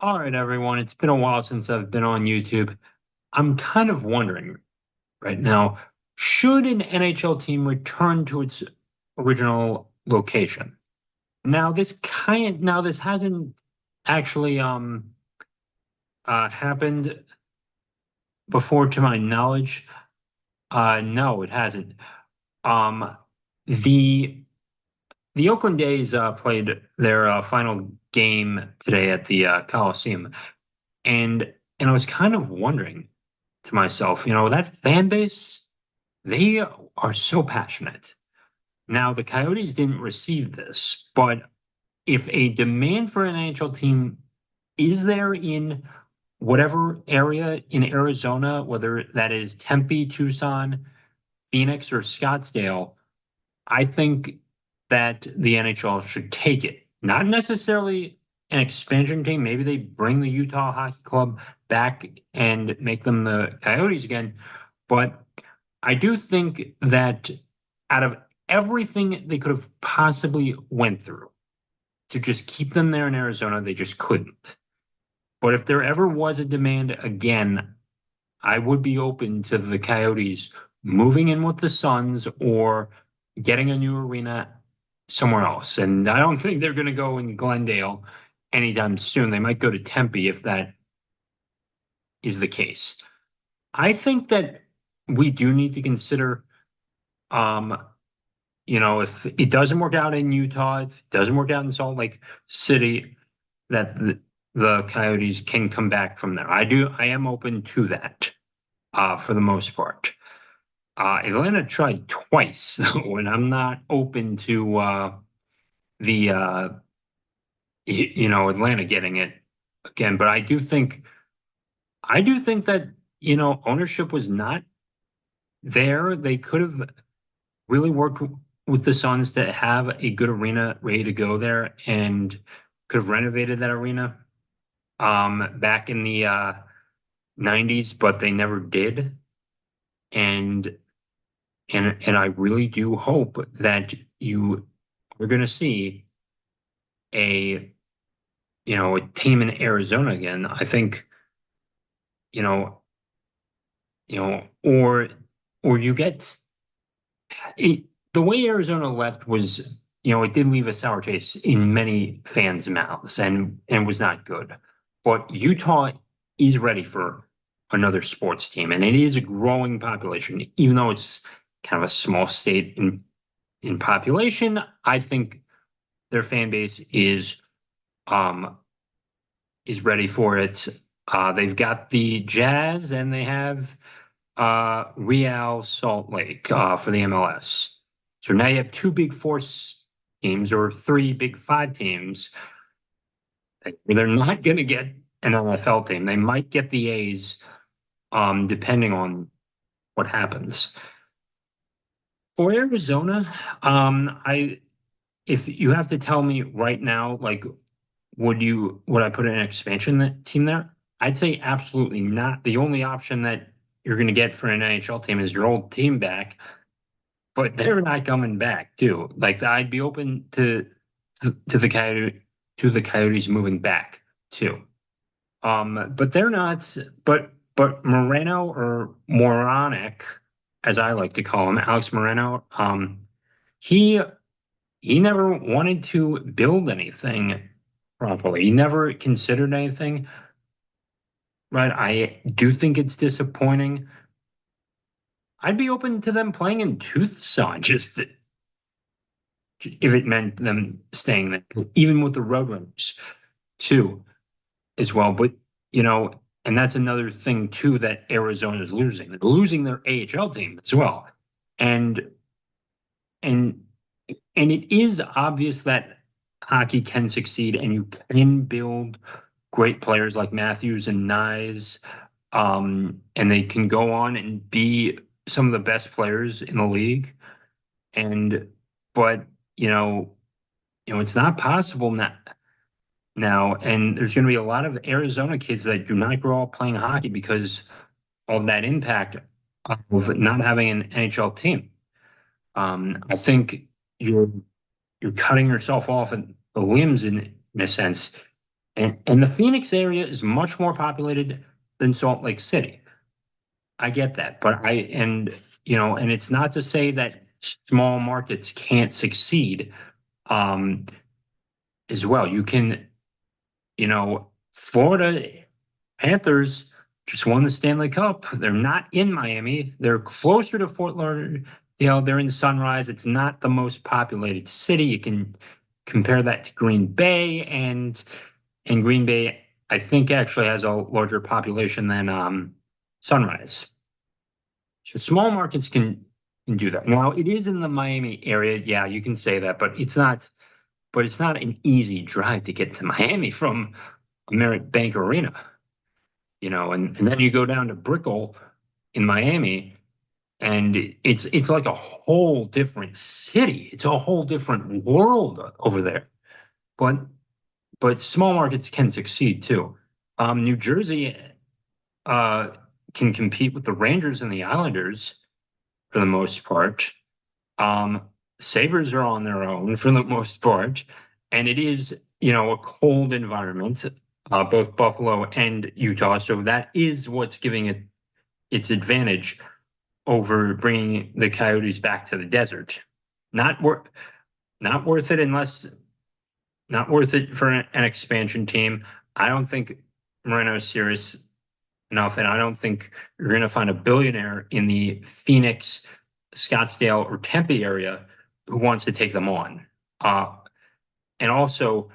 All right, everyone. It's been a while since I've been on YouTube. I'm kind of wondering right now, should an NHL team return to its original location? Now this hasn't actually happened before to my knowledge. No, it hasn't. Um the the Oakland A's played their final game today at the Coliseum, and I was kind of wondering to myself, that fan base, they are so passionate. Now, the Coyotes didn't receive this, but if a demand for an NHL team is there in whatever area in Arizona, whether that is Tempe, Tucson, Phoenix, or Scottsdale, I think that the NHL should take it. Not necessarily an expansion team. Maybe they bring the Utah Hockey Club back and make them the Coyotes again. But I do think that out of everything they could have possibly went through to just keep them there in Arizona, they just couldn't. But if there ever was a demand again, I would be open to the Coyotes moving in with the Suns or getting a new arena somewhere else. And I don't think they're going to go in Glendale anytime soon. They might go to Tempe if that is the case. I think that we do need to consider, um, if it doesn't work out in Utah, if it doesn't work out in Salt Lake City, that the Coyotes can come back from there. I am open to that, for the most part. Atlanta tried twice, and I'm not open to the Atlanta getting it again. But I do think that ownership was not there. They could have really worked with the Suns to have a good arena ready to go there, and could have renovated that arena back in the 90s, but they never did. And and I really do hope that you are going to see a a team in Arizona again. I think you know or you get it, the way Arizona left was, it did leave a sour taste in many fans' mouths, and was not good. But Utah is ready for another sports team, and it is a growing population, even though it's kind of a small state in population. I think their fan base um is ready for it. They've got the Jazz and they have Real Salt Lake for the MLS. So now you have two big four teams or three big five teams. They're not going to get an NFL team. They might get the A's, depending on what happens. For Arizona, I if you have to tell me right now, like, would I put an expansion team there? I'd say absolutely not. The only option that you're going to get for an NHL team is your old team back, but they're not coming back too. Like, I'd be open to the Coyotes moving back too. But they're not. But Moreno, or Moronic, as I like to call him, Alex Moreno, he he never wanted to build anything properly. He never considered anything, right? I do think it's disappointing. I'd be open to them playing in Tucson, just if it meant them staying there, even with the Roadrunners too, as well. But and that's another thing too that Arizona is losing. They're losing their AHL team as well, and and and it is obvious that hockey can succeed, and you can build great players like Matthews and Nyes, and they can go on and be some of the best players in the league. And but it's not possible now, and there's going to be a lot of Arizona kids that do not grow up playing hockey because of that impact of not having an NHL team. I think you're cutting yourself off at the limbs in a sense And the Phoenix area is much more populated than Salt Lake City. I get that, but and it's not to say that small markets can't succeed um, as well. Florida Panthers just won the Stanley Cup. They're not in Miami. They're closer to Fort Lauderdale. They're in Sunrise. It's not the most populated city. You can compare that to Green Bay, and Green Bay, I think, actually has a larger population than Sunrise. So small markets can do that. Now it is in the Miami area. Yeah, you can say that, but it's not. But it's not an easy drive to get to Miami from Ameris Bank Arena, and then you go down to Brickell in Miami, and it's like a whole different city. It's a whole different world over there. But but small markets can succeed too. New Jersey uh, can compete with the Rangers and the Islanders for the most part. Um, Sabres are on their own for the most part, and it is, a cold environment, both Buffalo and Utah. So that is what's giving it its advantage over bringing the Coyotes back to the desert. Not worth, not worth it unless, not worth it for an expansion team. I don't think Moreno's serious enough, and I don't think you're going to find a billionaire in the Phoenix, Scottsdale, or Tempe area who wants to take them on. Uh, and also,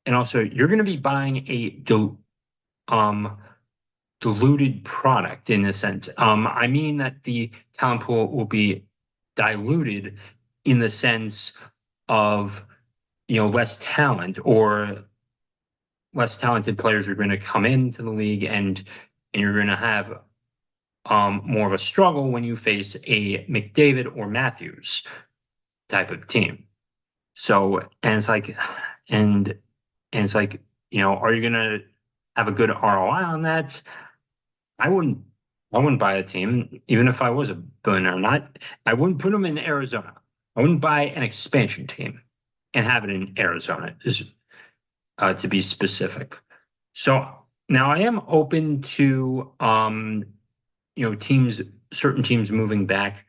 you're going to be buying um, diluted product in a sense. I mean that the talent pool will be diluted in the sense of less talent, or less talented players are going to come into the league, and you're going to have more of a struggle when you face a McDavid or Matthews type of team. So, and it's like, are you going to have a good ROI on that? I wouldn't, I wouldn't buy a team, even if I was a billionaire. I wouldn't put them in Arizona. I wouldn't buy an expansion team and have it in Arizona, to be specific. So now I am open to certain teams moving back.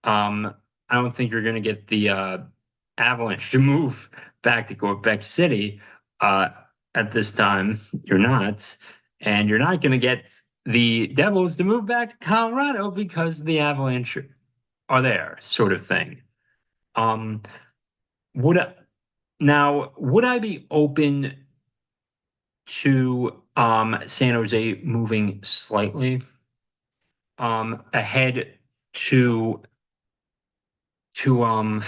I don't think you're going to get the Avalanche to move back to Quebec City uh, at this time. You're not, and you're not going to get the Devils to move back to Colorado because the Avalanche are there, sort of thing. Um, would I, would I be open to San Jose moving slightly ahead to to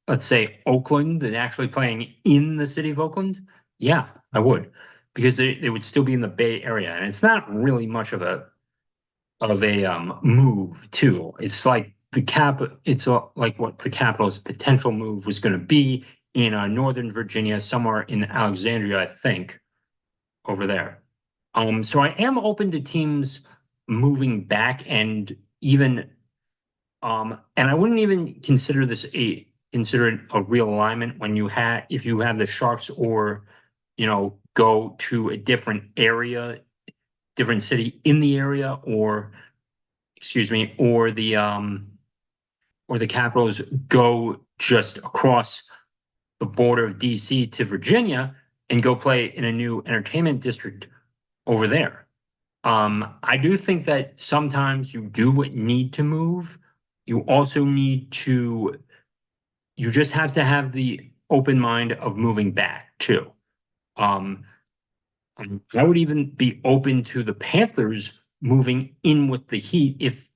let's say Oakland and actually playing in the city of Oakland? Yeah, I would, because they would still be in the Bay Area, and it's not really much of a move too. It's like like what the Capitals' potential move was going to be in Northern Virginia, somewhere in Alexandria, I think, over there. So I am open to teams moving back, and I wouldn't even consider it a realignment when if you have the Sharks, or go to a different area, different city in the area, or excuse me, or the Capitals go just across the border of DC to Virginia and go play in a new entertainment district over there. I do think that sometimes you do need to move. You also you just have to have the open mind of moving back too. Um, I would even be open to the Panthers moving in with the Heat if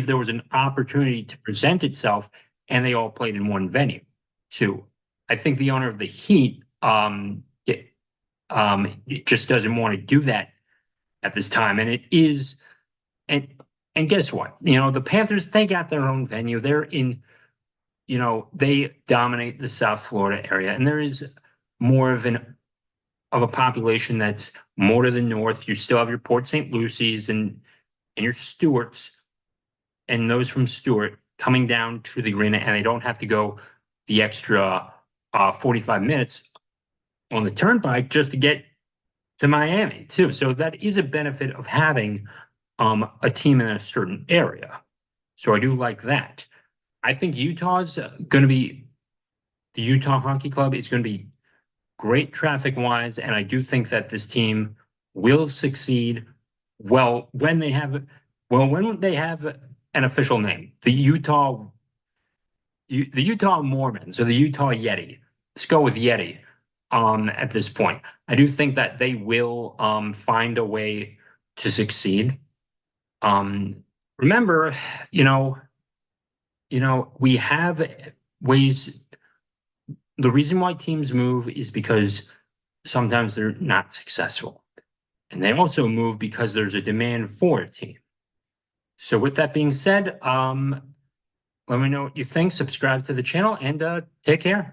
there was an opportunity to present itself and they all played in one venue too. I think the owner of the Heat it just doesn't want to do that at this time. And it is, and and guess what? The Panthers, they got their own venue. They dominate the South Florida area, and there is more of a population that's more to the north. You still have your Port St. Lucies and your Stewarts, and those from Stewart coming down to the arena, and they don't have to go the extra 45 minutes on the turnpike just to get to Miami too. So that is a benefit of having a team in a certain area. So I do like that. I think Utah's going to be the Utah Hockey Club is going to be great traffic wise, and I do think that this team will succeed well when they have an official name. The Utah Mormons or the Utah Yeti. Let's go with Yeti at this point. I do think that they will find a way to succeed. Um, remember, you know, we have ways. The reason why teams move is because sometimes they're not successful. And they also move because there's a demand for a team. So with that being said, let me know what you think, subscribe to the channel, and take care.